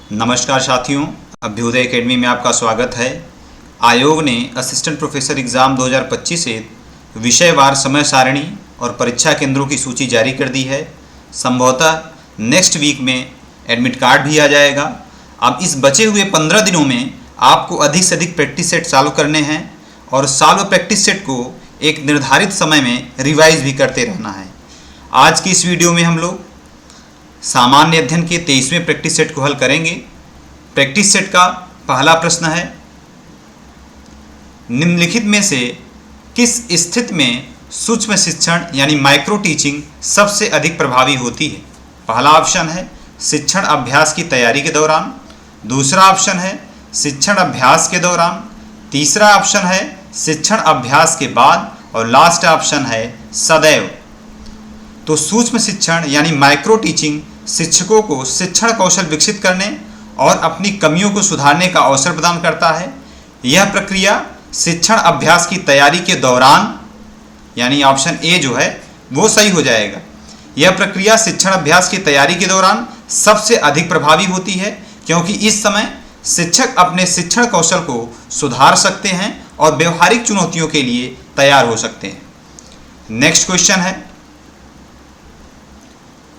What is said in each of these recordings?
नमस्कार साथियों, अभ्युदय एकेडमी में आपका स्वागत है। आयोग ने असिस्टेंट प्रोफेसर एग्ज़ाम 2025 से विषयवार समय सारणी और परीक्षा केंद्रों की सूची जारी कर दी है। संभवतः नेक्स्ट वीक में एडमिट कार्ड भी आ जाएगा। अब इस बचे हुए 15 दिनों में आपको अधिक से अधिक प्रैक्टिस सेट चालू करने हैं और सालों प्रैक्टिस सेट को एक निर्धारित समय में रिवाइज भी करते रहना है। आज की इस वीडियो में हम लोग सामान्य अध्ययन के 23वें प्रैक्टिस सेट को हल करेंगे। प्रैक्टिस सेट का पहला प्रश्न है, निम्नलिखित में से किस स्थिति में सूक्ष्म शिक्षण यानी माइक्रो टीचिंग सबसे अधिक प्रभावी होती है? पहला ऑप्शन है शिक्षण अभ्यास की तैयारी के दौरान, दूसरा ऑप्शन है शिक्षण अभ्यास के दौरान, तीसरा ऑप्शन है शिक्षण अभ्यास के बाद और लास्ट ऑप्शन है सदैव। तो सूक्ष्म शिक्षण यानी माइक्रो टीचिंग शिक्षकों को शिक्षण कौशल विकसित करने और अपनी कमियों को सुधारने का अवसर प्रदान करता है। यह प्रक्रिया शिक्षण अभ्यास की तैयारी के दौरान यानी ऑप्शन ए जो है वो सही हो जाएगा। यह प्रक्रिया शिक्षण अभ्यास की तैयारी के दौरान सबसे अधिक प्रभावी होती है, क्योंकि इस समय शिक्षक अपने शिक्षण कौशल को सुधार सकते हैं और व्यवहारिक चुनौतियों के लिए तैयार हो सकते हैं। नेक्स्ट क्वेश्चन है,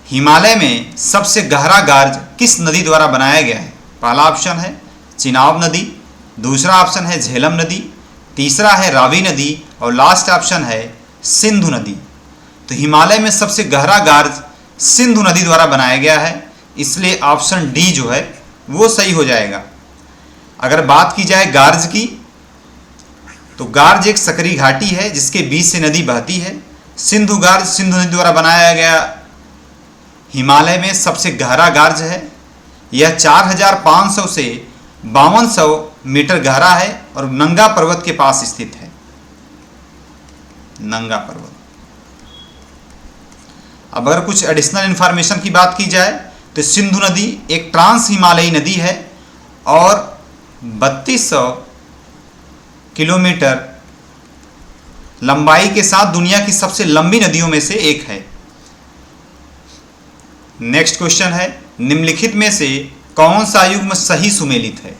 हिमालय में सबसे गहरा गार्ज किस नदी द्वारा बनाया गया है? पहला ऑप्शन है चिनाब नदी, दूसरा ऑप्शन है झेलम नदी, तीसरा है रावी नदी और लास्ट ऑप्शन है सिंधु नदी। तो हिमालय में सबसे गहरा गार्ज सिंधु नदी द्वारा बनाया गया है, इसलिए ऑप्शन डी जो है वो सही हो जाएगा। अगर बात की जाए गार्ज की, तो गार्ज एक सकरी घाटी है जिसके बीच से नदी बहती है। सिंधु गार्ज सिंधु नदी द्वारा बनाया गया हिमालय में सबसे गहरा गार्ज है। यह 4500 से 5200 मीटर गहरा है और नंगा पर्वत के पास स्थित है। नंगा पर्वत। अब अगर कुछ एडिशनल इंफॉर्मेशन की बात की जाए तो सिंधु नदी एक ट्रांस हिमालयी नदी है और 3200 किलोमीटर लंबाई के साथ दुनिया की सबसे लंबी नदियों में से एक है। नेक्स्ट क्वेश्चन है, निम्नलिखित में से कौन सा युग्म सही सुमेलित है?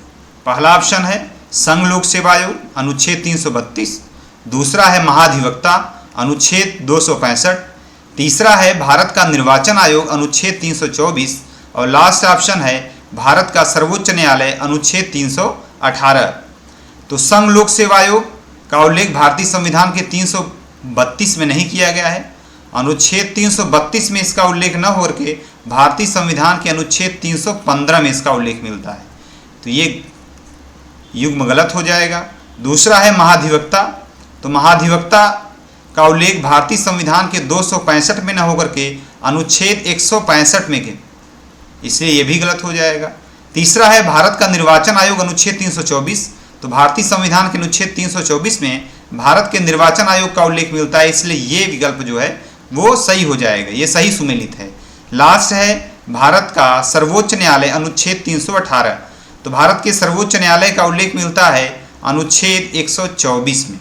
पहला ऑप्शन है संघ लोक सेवा आयोग अनुच्छेद 332, दूसरा है महाधिवक्ता अनुच्छेद 265, तीसरा है भारत का निर्वाचन आयोग अनुच्छेद 324 और लास्ट ऑप्शन है भारत का सर्वोच्च न्यायालय अनुच्छेद 318। तो संघ लोक सेवा आयोग का उल्लेख भारतीय संविधान के 332 में नहीं किया गया है। अनुच्छेद 332 में इसका उल्लेख न होकर के भारतीय संविधान के अनुच्छेद 315 में इसका उल्लेख मिलता है, तो ये युग्म गलत हो जाएगा। दूसरा है महाधिवक्ता, तो महाधिवक्ता का उल्लेख भारतीय संविधान के 265 में न होकर के अनुच्छेद 165 में के, इसलिए ये भी गलत हो जाएगा। तीसरा है भारत का निर्वाचन आयोग अनुच्छेद 324, तो भारतीय संविधान के अनुच्छेद 324 में भारत के निर्वाचन आयोग का उल्लेख मिलता है, इसलिए ये विकल्प जो है वो सही हो जाएगा, ये सही सुमेलित है। लास्ट है भारत का सर्वोच्च न्यायालय अनुच्छेद 318, तो भारत के सर्वोच्च न्यायालय का उल्लेख मिलता है अनुच्छेद 124 में,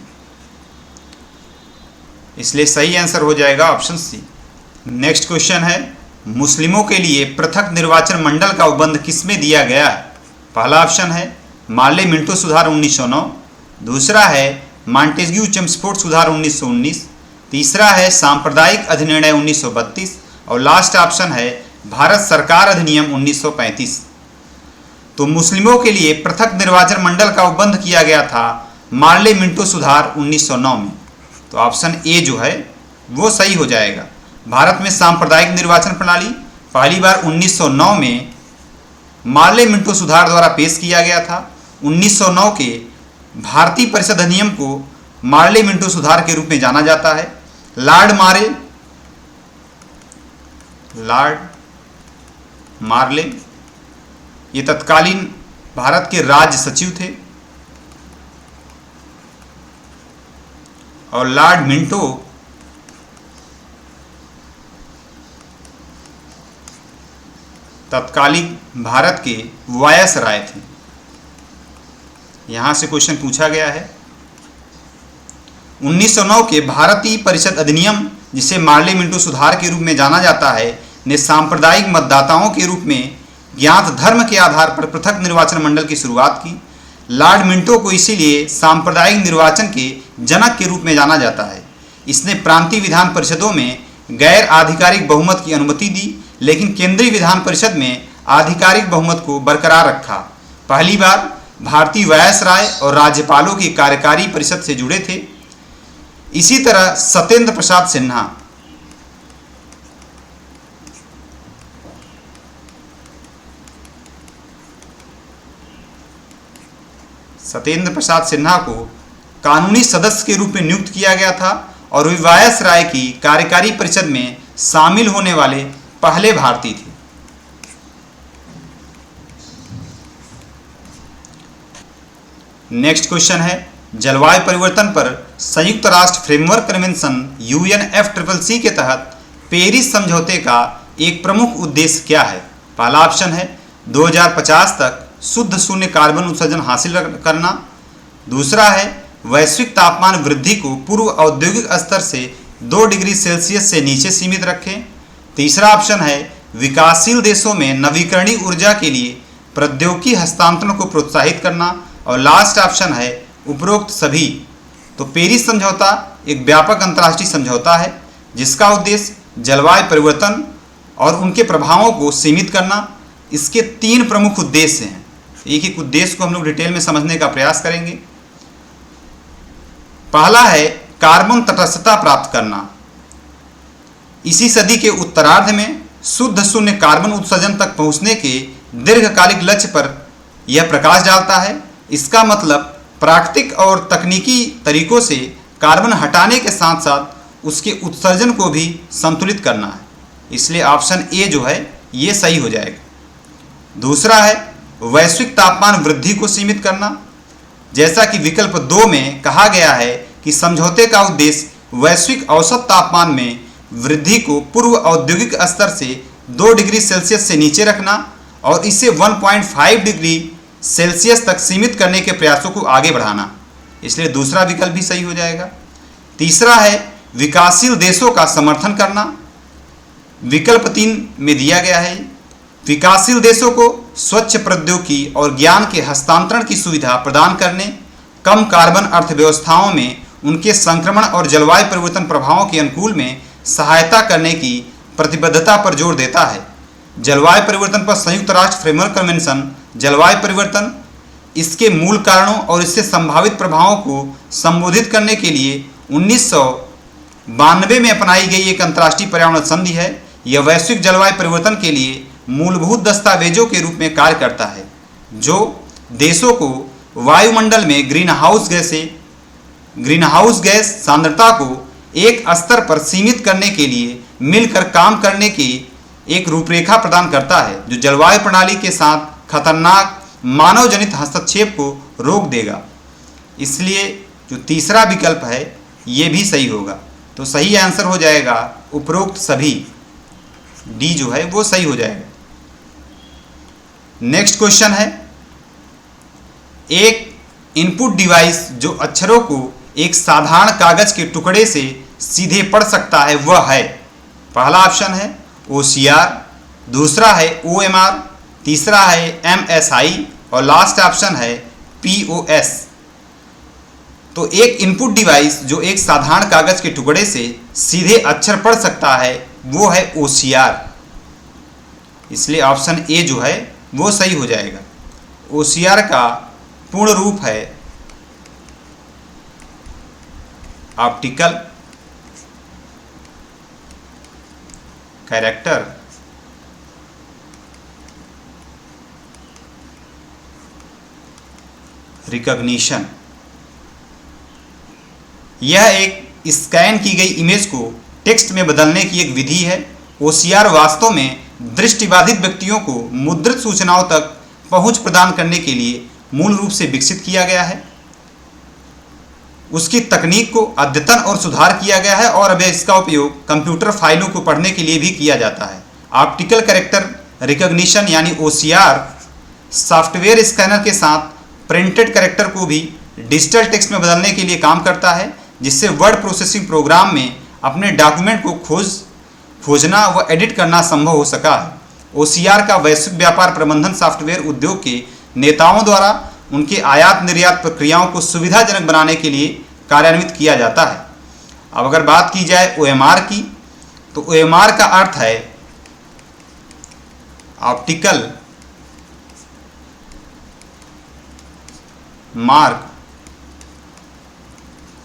इसलिए सही आंसर हो जाएगा ऑप्शन सी। नेक्स्ट क्वेश्चन है, मुस्लिमों के लिए पृथक निर्वाचन मंडल का उपबंध किसमें दिया गया है? पहला ऑप्शन है मार्ले मिंटो सुधार 1909, दूसरा है मॉन्टेस्क्यू चेम्सफोर्ड सुधार 1919, तीसरा है सांप्रदायिक अधिनिर्णय 1932 और लास्ट ऑप्शन है भारत सरकार अधिनियम 1935। तो मुस्लिमों के लिए पृथक निर्वाचन मंडल का उपबंध किया गया था मार्ले मिंटो सुधार 1909 में, तो ऑप्शन ए जो है वो सही हो जाएगा। भारत में सांप्रदायिक निर्वाचन प्रणाली पहली बार 1909 में मार्ले मिंटो सुधार द्वारा पेश किया गया था। 1909 के भारतीय परिषद अधिनियम को मार्ले मिंटो सुधार के रूप में जाना जाता है। लॉर्ड मार्ले ये तत्कालीन भारत के राज्य सचिव थे और लॉर्ड मिंटो तत्कालीन भारत के वायसराय थे। यहां से क्वेश्चन पूछा गया है। 1909 के भारतीय परिषद अधिनियम, जिसे मार्ले मिंटो सुधार के रूप में जाना जाता है, ने सांप्रदायिक मतदाताओं के रूप में ज्ञात धर्म के आधार पर पृथक निर्वाचन मंडल की शुरुआत की। लॉर्ड मिंटो को इसीलिए सांप्रदायिक निर्वाचन के जनक के रूप में जाना जाता है। इसने प्रांतीय विधान परिषदों में गैर आधिकारिक बहुमत की अनुमति दी, लेकिन केंद्रीय विधान परिषद में आधिकारिक बहुमत को बरकरार रखा। पहली बार भारतीय वायसराय और राज्यपालों की कार्यकारी परिषद से जुड़े थे। इसी तरह सत्येंद्र प्रसाद सिन्हा को कानूनी सदस्य के रूप में नियुक्त किया गया था और वे वायसराय की कार्यकारी परिषद में शामिल होने वाले पहले भारतीय थे। नेक्स्ट क्वेश्चन है, जलवायु परिवर्तन पर संयुक्त राष्ट्र फ्रेमवर्क कन्वेंशन UNFCCC के तहत पेरिस समझौते का एक प्रमुख उद्देश्य क्या है? पहला ऑप्शन है 2050 तक शुद्ध शून्य कार्बन उत्सर्जन हासिल करना। दूसरा है वैश्विक तापमान वृद्धि को पूर्व औद्योगिक स्तर से 2 डिग्री सेल्सियस से नीचे सीमित रखें। तीसरा ऑप्शन है विकासशील देशों में नवीकरणीय ऊर्जा के लिए प्रौद्योगिकी हस्तांतरण को प्रोत्साहित करना। और लास्ट ऑप्शन है उपरोक्त सभी। तो पेरिस समझौता एक व्यापक अंतर्राष्ट्रीय समझौता है जिसका उद्देश्य जलवायु परिवर्तन और उनके प्रभावों को सीमित करना। इसके 3 प्रमुख उद्देश्य हैं। एक एक उद्देश्य को हम लोग डिटेल में समझने का प्रयास करेंगे। पहला है कार्बन तटस्थता प्राप्त करना। इसी सदी के उत्तरार्ध में शुद्ध शून्य कार्बन उत्सर्जन तक पहुंचने के दीर्घकालिक लक्ष्य पर यह प्रकाश डालता है। इसका मतलब प्राकृतिक और तकनीकी तरीकों से कार्बन हटाने के साथ साथ उसके उत्सर्जन को भी संतुलित करना है। इसलिए ऑप्शन ए जो है ये सही हो जाएगा। दूसरा है वैश्विक तापमान वृद्धि को सीमित करना। जैसा कि विकल्प 2 में कहा गया है कि समझौते का उद्देश्य वैश्विक औसत तापमान में वृद्धि को पूर्व औद्योगिक स्तर से 2 डिग्री सेल्सियस से नीचे रखना और इसे 1.5 डिग्री सेल्सियस तक सीमित करने के प्रयासों को आगे बढ़ाना। इसलिए दूसरा विकल्प भी सही हो जाएगा। तीसरा है विकासशील देशों का समर्थन करना। विकल्प 3 में दिया गया है विकासशील देशों को स्वच्छ प्रौद्योगिकी और ज्ञान के हस्तांतरण की सुविधा प्रदान करने, कम कार्बन अर्थव्यवस्थाओं में उनके संक्रमण और जलवायु परिवर्तन प्रभावों के अनुकूल में सहायता करने की प्रतिबद्धता पर जोर देता है। जलवायु परिवर्तन पर संयुक्त राष्ट्र फ्रेमवर्क कन्वेंशन जलवायु परिवर्तन, इसके मूल कारणों और इससे संभावित प्रभावों को संबोधित करने के लिए 1992 में अपनाई गई एक अंतर्राष्ट्रीय पर्यावरण संधि है। यह वैश्विक जलवायु परिवर्तन के लिए मूलभूत दस्तावेजों के रूप में कार्य करता है जो देशों को वायुमंडल में ग्रीनहाउस गैस सांद्रता को एक स्तर पर सीमित करने के लिए मिलकर काम करने की एक रूपरेखा प्रदान करता है जो जलवायु प्रणाली के साथ खतरनाक मानव जनित हस्तक्षेप को रोक देगा। इसलिए जो तीसरा विकल्प है ये भी सही होगा। तो सही आंसर हो जाएगा उपरोक्त सभी, डी जो है वो सही हो जाएगा। नेक्स्ट क्वेश्चन है, एक इनपुट डिवाइस जो अक्षरों को एक साधारण कागज के टुकड़े से सीधे पढ़ सकता है वह है। पहला ऑप्शन है OCR, दूसरा है OMR, तीसरा है MSI और लास्ट ऑप्शन है POS। तो एक इनपुट डिवाइस जो एक साधारण कागज के टुकड़े से सीधे अक्षर पढ़ सकता है वो है OCR। इसलिए ऑप्शन ए जो है वो सही हो जाएगा। OCR का पूर्ण रूप है ऑप्टिकल कैरेक्टर रिकॉग्निशन। यह एक स्कैन की गई इमेज को टेक्स्ट में बदलने की एक विधि है। OCR वास्तव में दृष्टिबाधित व्यक्तियों को मुद्रित सूचनाओं तक पहुंच प्रदान करने के लिए मूल रूप से विकसित किया गया है। उसकी तकनीक को अद्यतन और सुधार किया गया है और अब इसका उपयोग कंप्यूटर फाइलों को पढ़ने के लिए भी किया जाता है। ऑप्टिकल कैरेक्टर रिकॉग्निशन यानी OCR सॉफ्टवेयर स्कैनर के साथ प्रिंटेड कैरेक्टर को भी डिजिटल टेक्स्ट में बदलने के लिए काम करता है, जिससे वर्ड प्रोसेसिंग प्रोग्राम में अपने डॉक्यूमेंट को खोजना व एडिट करना संभव हो सका है। OCR का वैश्विक व्यापार प्रबंधन सॉफ्टवेयर उद्योग के नेताओं द्वारा उनके आयात निर्यात प्रक्रियाओं को सुविधाजनक बनाने के लिए कार्यान्वित किया जाता है। अब अगर बात की जाए OMR की, तो OMR का अर्थ है ऑप्टिकल मार्क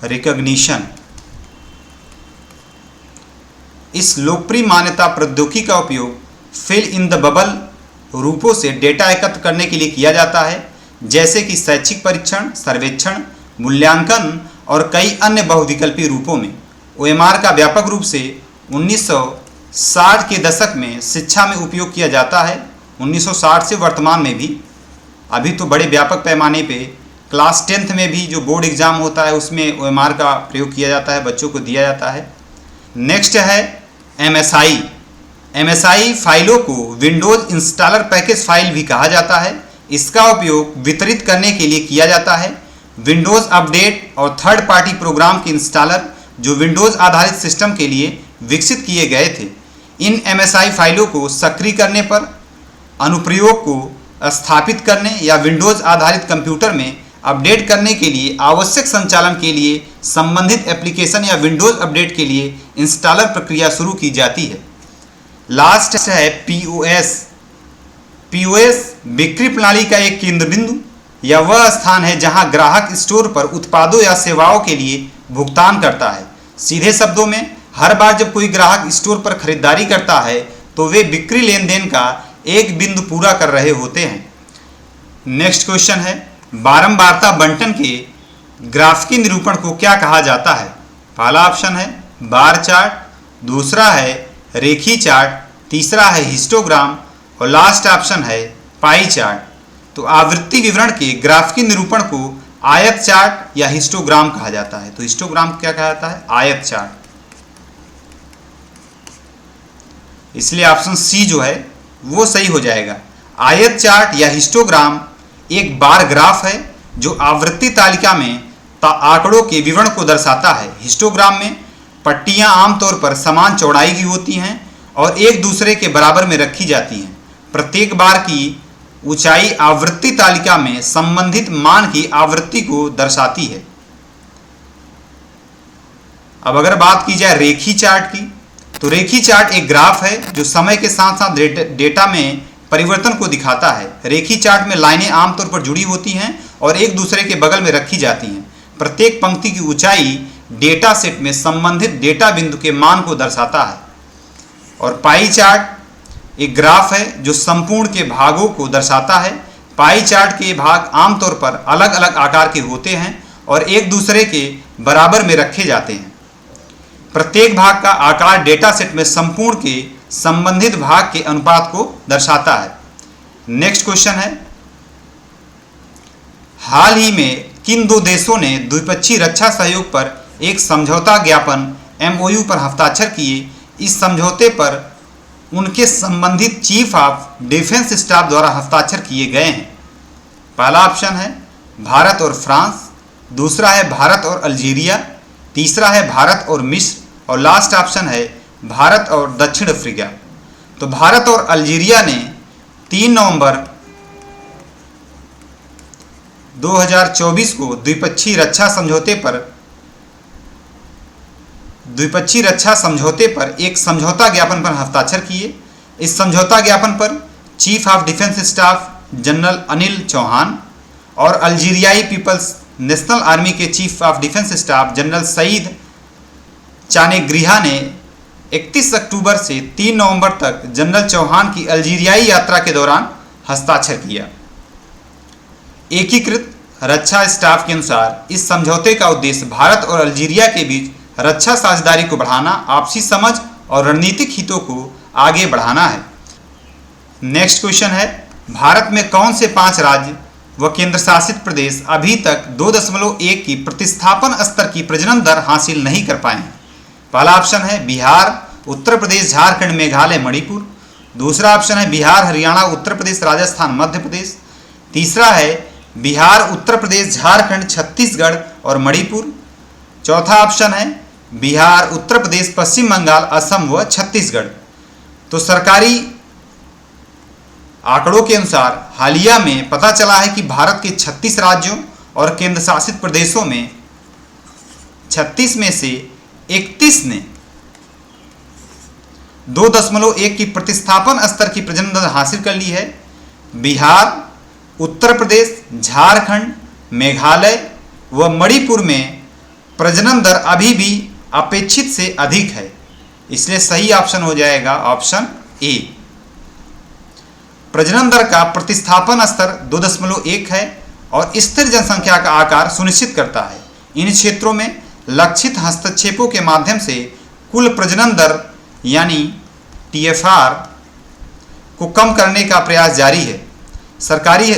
रिकॉग्निशन। इस लोकप्रिय मान्यता प्रौद्योगिकी का उपयोग फिल इन द बबल रूपों से डेटा एकत्र करने के लिए किया जाता है, जैसे कि शैक्षिक परीक्षण, सर्वेक्षण, मूल्यांकन और कई अन्य बहुविकल्पी रूपों में। OMR का व्यापक रूप से 1960 के दशक में शिक्षा में उपयोग किया जाता है। 1960 से वर्तमान में भी, अभी तो बड़े व्यापक पैमाने पे क्लास 10th में भी जो बोर्ड एग्जाम होता है उसमें OMR का प्रयोग किया जाता है, बच्चों को दिया जाता है। नेक्स्ट है MSI। MSI फाइलों को विंडोज इंस्टॉलर पैकेज फाइल भी कहा जाता है। इसका उपयोग वितरित करने के लिए किया जाता है। विंडोज अपडेट और थर्ड पार्टी प्रोग्राम के इंस्टॉलर जो विंडोज आधारित सिस्टम के लिए विकसित किए गए थे, इन MSI फाइलों को सक्रिय करने पर अनुप्रयोग को स्थापित करने या विंडोज आधारित कंप्यूटर में अपडेट करने के लिए आवश्यक संचालन के लिए संबंधित एप्लीकेशन या विंडोज अपडेट के लिए इंस्टॉलर प्रक्रिया शुरू की जाती है। लास्ट है POS। POS बिक्री प्रणाली का एक केंद्र बिंदु या वह स्थान है जहां ग्राहक स्टोर पर उत्पादों या सेवाओं के लिए भुगतान करता है। सीधे शब्दों में, हर बार जब कोई ग्राहक स्टोर पर खरीदारी करता है तो वे बिक्री लेन देन का एक बिंदु पूरा कर रहे होते हैं। नेक्स्ट क्वेश्चन है, बारंबारता बंटन के ग्राफिकी निरूपण को क्या कहा जाता है? पहला ऑप्शन है बार चार्ट, दूसरा है रेखी चार्ट, तीसरा है हिस्टोग्राम और लास्ट ऑप्शन है पाई चार्ट। तो आवृत्ति विवरण के ग्राफिकी निरूपण को आयत चार्ट या हिस्टोग्राम कहा जाता है। तो हिस्टोग्राम क्या कहा जाता है? आयत चार्ट। इसलिए ऑप्शन सी जो है वो सही हो जाएगा। आयत चार्ट या हिस्टोग्राम एक बार ग्राफ है जो आवृत्ति तालिका में आंकड़ों के विवरण को दर्शाता है। हिस्टोग्राम में पट्टियां आमतौर पर समान चौड़ाई की होती हैं और एक दूसरे के बराबर में रखी जाती हैं। प्रत्येक बार की ऊंचाई आवृत्ति तालिका में संबंधित मान की आवृत्ति को दर्शाती है। अब अगर बात की जाए रेखी चार्ट की, तो रेखी चार्ट एक ग्राफ है जो समय के साथ साथ डेटा में परिवर्तन को दिखाता है। रेखी चार्ट में लाइनें आमतौर पर जुड़ी होती हैं और एक दूसरे के बगल में रखी जाती हैं। प्रत्येक पंक्ति की ऊंचाई डेटा सेट में संबंधित डेटा बिंदु के मान को दर्शाता है। और पाई चार्ट एक ग्राफ है जो संपूर्ण के भागों को दर्शाता है। पाई चार्ट के भाग आमतौर पर अलग अलग आकार के होते हैं और एक दूसरे के बराबर में रखे जाते हैं। प्रत्येक भाग का आकार डेटा सेट में संपूर्ण के संबंधित भाग के अनुपात को दर्शाता है। नेक्स्ट क्वेश्चन है, हाल ही में किन दो देशों ने द्विपक्षीय रक्षा सहयोग पर एक समझौता ज्ञापन MOU पर हस्ताक्षर किए? इस समझौते पर उनके संबंधित चीफ ऑफ डिफेंस स्टाफ द्वारा हस्ताक्षर किए गए हैं। पहला ऑप्शन है भारत और फ्रांस, दूसरा है भारत और अल्जीरिया, तीसरा है भारत और मिस्र और लास्ट ऑप्शन है भारत और दक्षिण अफ्रीका। तो भारत और अल्जीरिया ने 3 नवंबर 2024 को द्विपक्षीय रक्षा समझौते पर एक समझौता ज्ञापन पर हस्ताक्षर किए। इस समझौता ज्ञापन पर chief of defence staff general Anil Chauhan और अल्जीरियाई पीपल्स नेशनल आर्मी के chief of defence staff general Said Chanegriha ने 31 अक्टूबर से 3 नवंबर तक जनरल चौहान की अल्जीरियाई यात्रा के दौरान हस्ताक्षर किया। एकीकृत रक्षा स्टाफ के अनुसार इस समझौते का उद्देश्य भारत और अल्जीरिया के बीच रक्षा साझेदारी को बढ़ाना, आपसी समझ और रणनीतिक हितों को आगे बढ़ाना है। नेक्स्ट क्वेश्चन है, भारत में कौन से 5 राज्य व केंद्र शासित प्रदेश अभी तक 2.1 की प्रतिस्थापन स्तर की प्रजनन दर हासिल नहीं कर पाए हैं? पहला ऑप्शन है बिहार, उत्तर प्रदेश, झारखंड, मेघालय, मणिपुर। दूसरा ऑप्शन है बिहार, हरियाणा, उत्तर प्रदेश, राजस्थान, मध्य प्रदेश। तीसरा है बिहार, उत्तर प्रदेश, झारखंड, छत्तीसगढ़ और मणिपुर। चौथा ऑप्शन है बिहार, उत्तर प्रदेश, पश्चिम बंगाल, असम व छत्तीसगढ़। तो सरकारी आंकड़ों के अनुसार हालिया में पता चला है कि भारत के 36 राज्यों और केंद्र शासित प्रदेशों में 36 में से 31 ने 2.1 की प्रतिस्थापन स्तर की प्रजनन दर हासिल कर ली है। बिहार, उत्तर प्रदेश, झारखंड, मेघालय व मणिपुर में प्रजनन दर अभी भी अपेक्षित से अधिक है, इसलिए सही ऑप्शन हो जाएगा ऑप्शन ए। प्रजनन दर का प्रतिस्थापन स्तर 2.1 है और स्थिर जनसंख्या का आकार सुनिश्चित करता है। इन क्षेत्रों में लक्षित हस्तक्षेपों के माध्यम से कुल प्रजनन दर यानी TFR को कम करने का प्रयास जारी है। सरकारी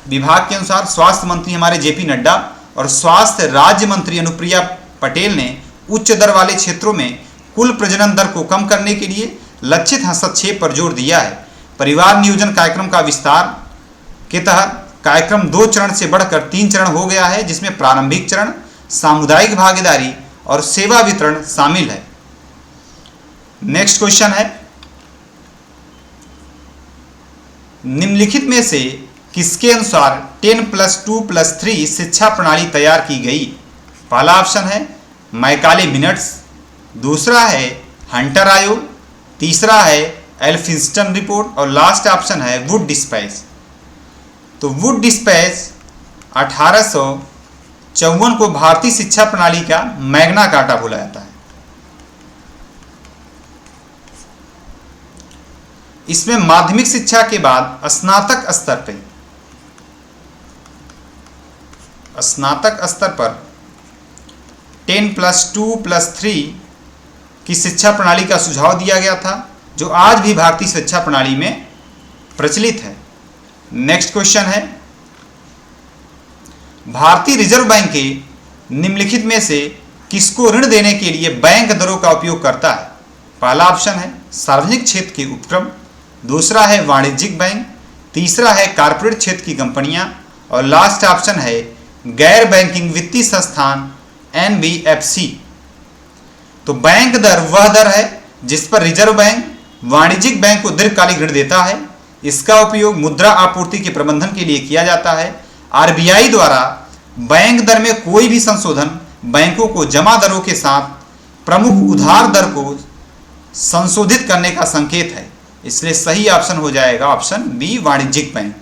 विभाग के अनुसार स्वास्थ्य मंत्री हमारे JP नड्डा और स्वास्थ्य राज्य मंत्री अनुप्रिया पटेल ने उच्च दर वाले क्षेत्रों में कुल प्रजनन दर को कम करने के लिए लक्षित हस्तक्षेप पर जोर दिया है। परिवार नियोजन कार्यक्रम का विस्तार के तहत कार्यक्रम 2 चरण से बढ़कर 3 चरण हो गया है, जिसमें प्रारंभिक चरण, सामुदायिक भागीदारी और सेवा वितरण शामिल है। नेक्स्ट क्वेश्चन है, निम्नलिखित में से किसके अनुसार 10+2+3 शिक्षा प्रणाली तैयार की गई? पहला ऑप्शन है मैकाले मिनट्स, दूसरा है हंटर आयोग, तीसरा है एल्फिंस्टन रिपोर्ट और लास्ट ऑप्शन है वुड डिस्पैच। तो वुड डिस्पैच 1854 को भारतीय शिक्षा प्रणाली का मैग्ना कार्टा बोला जाता है। इसमें माध्यमिक शिक्षा के बाद स्नातक स्तर पर 10+2+3 की शिक्षा प्रणाली का सुझाव दिया गया था, जो आज भी भारतीय शिक्षा प्रणाली में प्रचलित है। नेक्स्ट क्वेश्चन है, भारतीय रिजर्व बैंक के निम्नलिखित में से किसको ऋण देने के लिए बैंक दरों का उपयोग करता है? पहला ऑप्शन है सार्वजनिक क्षेत्र के उपक्रम, दूसरा है वाणिज्यिक बैंक, तीसरा है कारपोरेट क्षेत्र की कंपनियां और लास्ट ऑप्शन है गैर बैंकिंग वित्तीय संस्थान NBFC। तो बैंक दर वह दर है जिस पर रिजर्व बैंक वाणिज्यिक बैंक को दीर्घकालिक ऋण देता है। इसका उपयोग मुद्रा आपूर्ति के प्रबंधन के लिए किया जाता है। RBI द्वारा बैंक दर में कोई भी संशोधन बैंकों को जमा दरों के साथ प्रमुख उधार दर को संशोधित करने का संकेत है, इसलिए सही ऑप्शन हो जाएगा ऑप्शन बी वाणिज्यिक बैंक।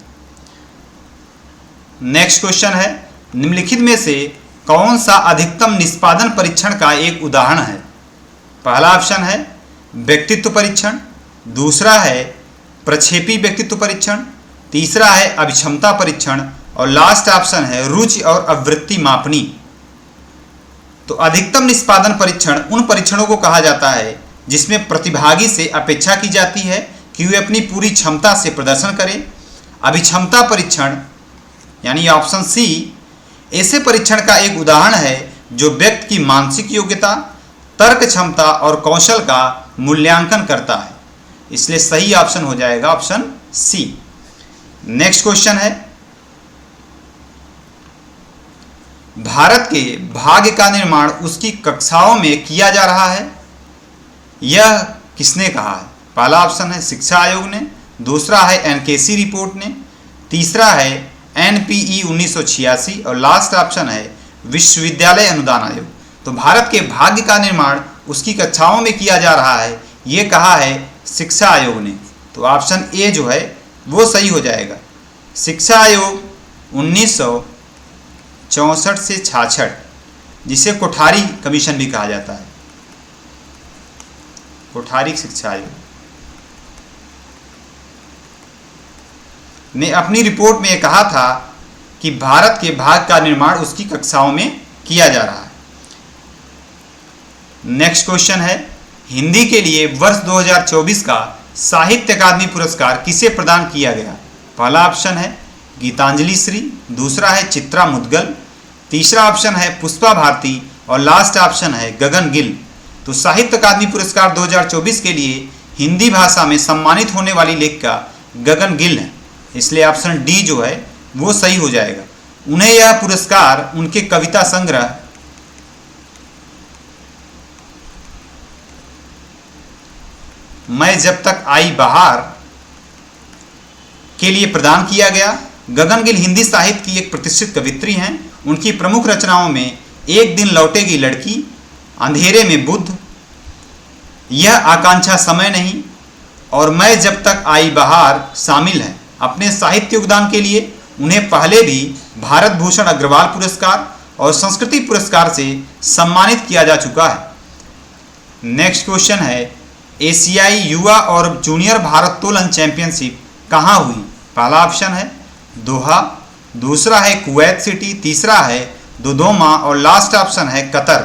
नेक्स्ट क्वेश्चन है, निम्नलिखित में से कौन सा अधिकतम निष्पादन परीक्षण का एक उदाहरण है? पहला ऑप्शन है व्यक्तित्व परीक्षण, दूसरा है प्रक्षेपी व्यक्तित्व परीक्षण, तीसरा है अभिक्षमता परीक्षण और लास्ट ऑप्शन है रुचि और आवृत्ति मापनी। तो अधिकतम निष्पादन परीक्षण उन परीक्षणों को कहा जाता है जिसमें प्रतिभागी से अपेक्षा की जाती है कि वे अपनी पूरी क्षमता से प्रदर्शन करें। अभिक्षमता परीक्षण यानी ऑप्शन सी ऐसे परीक्षण का एक उदाहरण है जो व्यक्ति की मानसिक योग्यता, तर्क क्षमता और कौशल का मूल्यांकन करता है, इसलिए सही ऑप्शन हो जाएगा ऑप्शन सी। नेक्स्ट क्वेश्चन है, भारत के भाग्य का निर्माण उसकी कक्षाओं में किया जा रहा है, यह किसने कहा है? पहला ऑप्शन है शिक्षा आयोग ने, दूसरा है NKC रिपोर्ट ने, तीसरा है NPE 1986 और लास्ट ऑप्शन है विश्वविद्यालय अनुदान आयोग। तो भारत के भाग्य का निर्माण उसकी कक्षाओं में किया जा रहा है, ये कहा है शिक्षा आयोग ने। तो ऑप्शन ए जो है वो सही हो जाएगा। शिक्षा आयोग 1964 से 66, जिसे कोठारी कमीशन भी कहा जाता है, कोठारी शिक्षा आयोग ने अपनी रिपोर्ट में कहा था कि भारत के भाग्य का निर्माण उसकी कक्षाओं में किया जा रहा है। नेक्स्ट क्वेश्चन है, हिंदी के लिए वर्ष 2024 का साहित्य अकादमी पुरस्कार किसे प्रदान किया गया? पहला ऑप्शन है गीतांजलि श्री, दूसरा है चित्रा मुदगल, तीसरा ऑप्शन है पुष्पा भारती और लास्ट ऑप्शन है गगन गिल। तो साहित्य अकादमी पुरस्कार 2024 के लिए हिंदी भाषा में सम्मानित होने वाली लेखिका गगन गिल है, इसलिए ऑप्शन डी जो है वो सही हो जाएगा। उन्हें यह पुरस्कार उनके कविता संग्रह मैं जब तक आई बहार के लिए प्रदान किया गया। गगन गिल हिंदी साहित्य की एक प्रतिष्ठित कवित्री हैं। उनकी प्रमुख रचनाओं में एक दिन लौटेगी लड़की, अंधेरे में बुद्ध, यह आकांक्षा समय नहीं और मैं जब तक आई बहार शामिल हैं। अपने साहित्य योगदान के लिए उन्हें पहले भी भारत भूषण अग्रवाल पुरस्कार और संस्कृति पुरस्कार से सम्मानित किया जा चुका है। नेक्स्ट क्वेश्चन है, एशियाई युवा और जूनियर भारोत्तोलन चैंपियनशिप कहाँ हुई? पहला ऑप्शन है दोहा, दूसरा है कुवैत सिटी, तीसरा है दोदोमा और लास्ट ऑप्शन है कतर।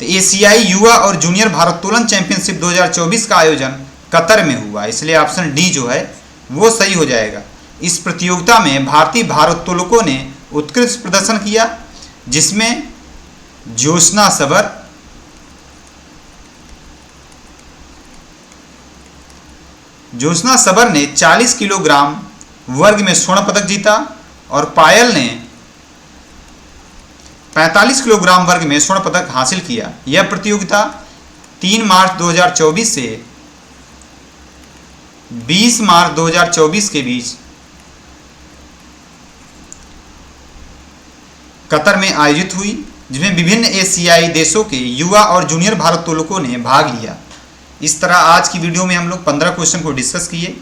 तो एशियाई युवा और जूनियर भारोत्तोलन चैंपियनशिप 2024 का आयोजन कतर में हुआ, इसलिए ऑप्शन डी जो है वो सही हो जाएगा। इस प्रतियोगिता में भारतीय भारोत्तोलकों ने उत्कृष्ट प्रदर्शन किया, जिसमें ज्योत्सना सबर ने 40 किलोग्राम वर्ग में स्वर्ण पदक जीता और पायल ने 45 किलोग्राम वर्ग में स्वर्ण पदक हासिल किया। यह प्रतियोगिता 3 मार्च 2024 से 20 मार्च 2024 के बीच कतर में आयोजित हुई, जिसमें विभिन्न एशियाई देशों के युवा और जूनियर भारोत्तोलकों ने भाग लिया। इस तरह आज की वीडियो में हम लोग 15 क्वेश्चन को डिस्कस किए।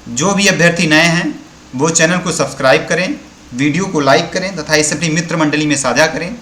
जो भी अभ्यर्थी नए हैं वो चैनल को सब्सक्राइब करें, वीडियो को लाइक करें तथा इसे अपनी मित्र मंडली में साझा करें।